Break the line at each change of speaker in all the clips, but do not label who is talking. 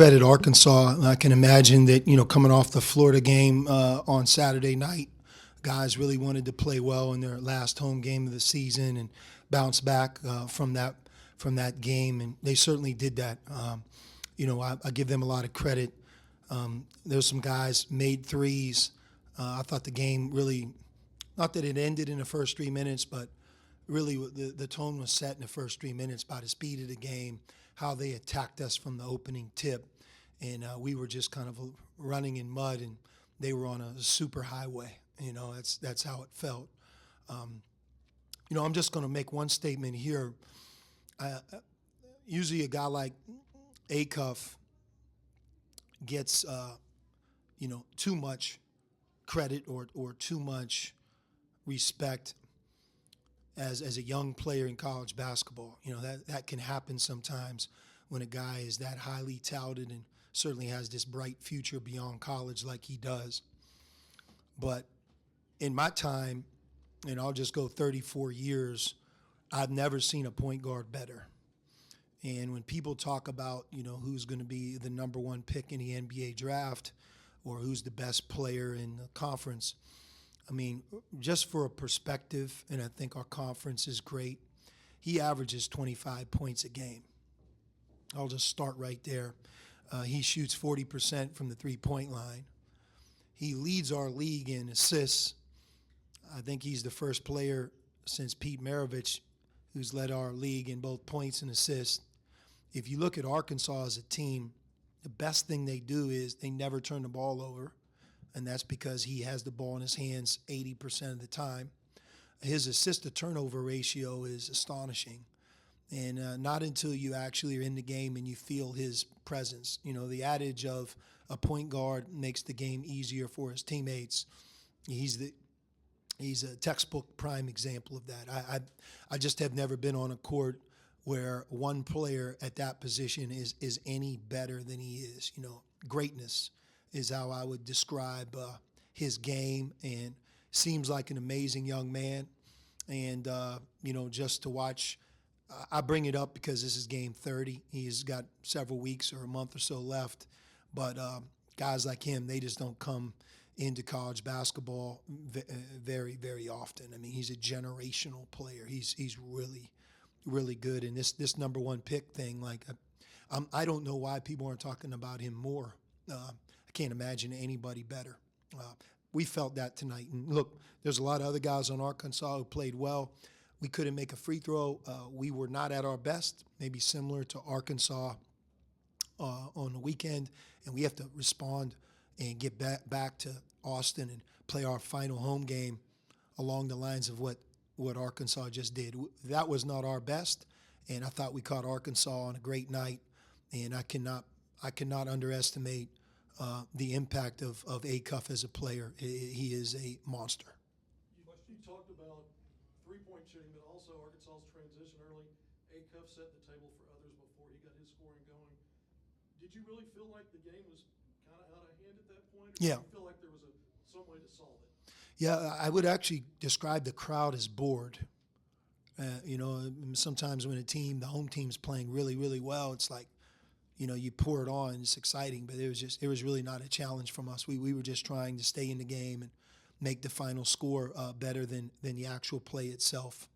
At Arkansas. I can imagine that, coming off the Florida game on Saturday night, guys really wanted to play well in their last home game of the season and bounce back from that game, and they certainly did that. I give them a lot of credit. There's some guys made threes. I thought the game really, not that it ended in the first 3 minutes, but really the tone was set in the first 3 minutes by the speed of the game, how they attacked us from the opening tip. And we were just kind of running in mud, and they were on a super highway. That's how it felt. I'm just going to make one statement here. Usually a guy like Acuff gets, too much credit or too much respect as a young player in college basketball. That can happen sometimes when a guy is that highly touted and certainly has this bright future beyond college like he does. But in my time, and I'll just go 34 years, I've never seen a point guard better. And when people talk about, who's going to be the number one pick in the NBA draft or who's the best player in the conference, I mean, just for a perspective, and I think our conference is great, he averages 25 points a game. I'll just start right there. He shoots 40% from the three-point line. He leads our league in assists. I think he's the first player since Pete Maravich who's led our league in both points and assists. If you look at Arkansas as a team, the best thing they do is they never turn the ball over, and that's because he has the ball in his hands 80% of the time. His assist-to-turnover ratio is astonishing. And not until you actually are in the game and you feel his presence. The adage of a point guard makes the game easier for his teammates. He's a textbook prime example of that. I just have never been on a court where one player at that position is any better than he is. Greatness is how I would describe his game, and seems like an amazing young man. And, just to watch, I bring it up because this is game 30. He's got several weeks or a month or so left. But guys like him, they just don't come into college basketball very, very often. I mean, he's a generational player. He's really, really good. And this number one pick thing, I don't know why people aren't talking about him more. I can't imagine anybody better. We felt that tonight. And look, there's a lot of other guys on Arkansas who played well. We couldn't make a free throw. We were not at our best, maybe similar to Arkansas on the weekend, and we have to respond and get back to Austin and play our final home game along the lines of what Arkansas just did. That was not our best, and I thought we caught Arkansas on a great night, and I cannot underestimate the impact of Acuff as a player. He is a monster.
You talked about three-point shooting, but also Arkansas's transition early. Acuff set the table for others before he got his scoring going. Did you really feel like the game was kind of out of hand at that point? Or
Yeah.
Did you feel like there was some way to solve it?
Yeah, I would actually describe the crowd as bored. Sometimes when the home team's playing really, really well, it's like, you pour it on, it's exciting, but it was really not a challenge from us. We were just trying to stay in the game and make the final score better than the actual play itself.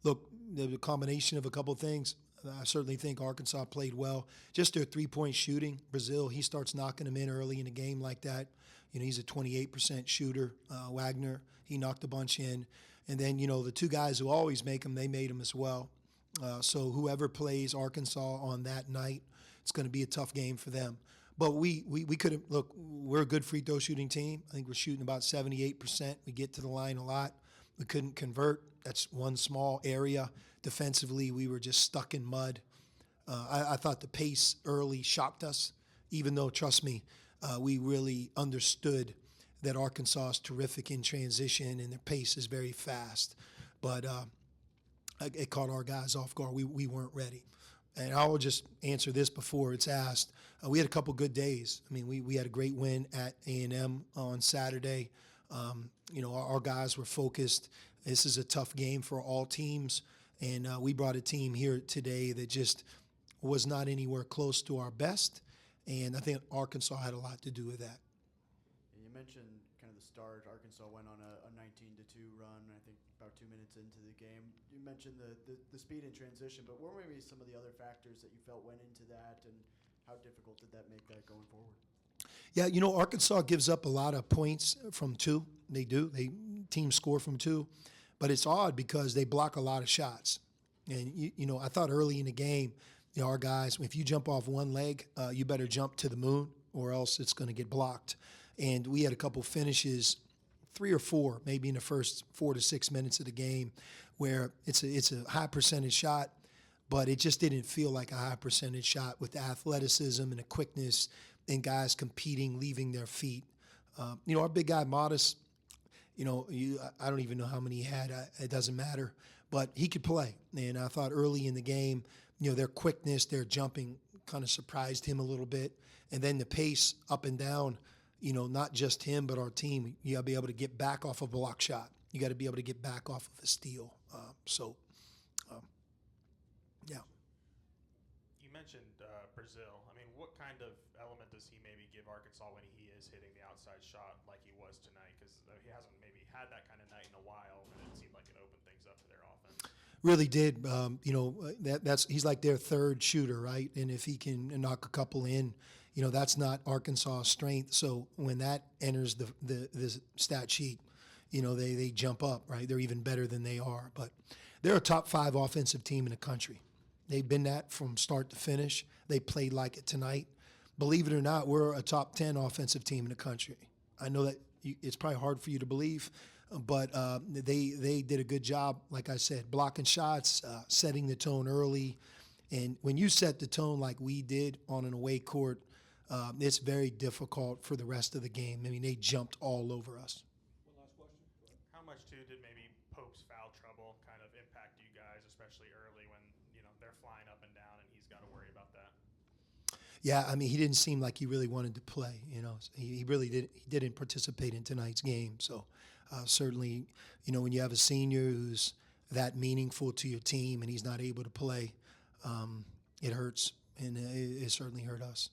Look, the combination of a couple of things. I certainly think Arkansas played well. Just their three-point shooting. Brazil, he starts knocking them in early in a game like that. He's a 28% shooter. Wagner, he knocked a bunch in. And then, the two guys who always make them, they made them as well. So whoever plays Arkansas on that night, it's going to be a tough game for them. But we couldn't, look, we're a good free throw shooting team. I think we're shooting about 78%. We get to the line a lot. We couldn't convert. That's one small area. Defensively, we were just stuck in mud. I thought the pace early shocked us, even though, trust me, we really understood that Arkansas is terrific in transition and their pace is very fast. But it caught our guys off guard. We weren't ready. And I will just answer this before it's asked. We had a couple good days. I mean, we had a great win at A&M on Saturday. Our guys were focused. This is a tough game for all teams. And we brought a team here today that just was not anywhere close to our best, and I think Arkansas had a lot to do with that.
And you mentioned kind of the start. Arkansas went on a 19-2 run, I think about 2 minutes into the game. You mentioned the speed in transition, but what were maybe some of the other factors that you felt went into that, and how difficult did that make that going forward?
Yeah, Arkansas gives up a lot of points from two. They do. Teams score from two. But it's odd because they block a lot of shots. And, I thought early in the game, our guys, if you jump off one leg, you better jump to the moon or else it's going to get blocked. And we had a couple finishes, 3 or 4, maybe in the first 4 to 6 minutes of the game, where it's a high percentage shot, but it just didn't feel like a high percentage shot with the athleticism and the quickness and guys competing, leaving their feet. Our big guy, Modest, I don't even know how many he had. It doesn't matter. But he could play. And I thought early in the game, their quickness, their jumping kind of surprised him a little bit. And then the pace up and down, not just him, but our team, you got to be able to get back off a block shot. You got to be able to get back off of a steal. Yeah.
You mentioned Brazil. I mean, what kind of element does he maybe give Arkansas when he is hitting the outside shot like he was tonight? Because he hasn't maybe had that kind of night in a while, and it seemed like it opened things up for their offense.
Really did. He's like their third shooter, right? And if he can knock a couple in, that's not Arkansas' strength. So when that enters the stat sheet, they jump up, right? They're even better than they are. But they're a top 5 offensive team in the country. They've been that from start to finish. They played like it tonight. Believe it or not, we're a top 10 offensive team in the country. I know that it's probably hard for you to believe, but they did a good job, like I said, blocking shots, setting the tone early. And when you set the tone like we did on an away court, it's very difficult for the rest of the game. I mean, they jumped all over us.
One last question. Go ahead.
How much, too, did maybe Pope's foul trouble kind of impact you guys, especially early when, they're flying up and down and he's got to worry about that?
Yeah, I mean, he didn't seem like he really wanted to play. He really didn't participate in tonight's game. So certainly, when you have a senior who's that meaningful to your team and he's not able to play, it hurts, and it certainly hurt us.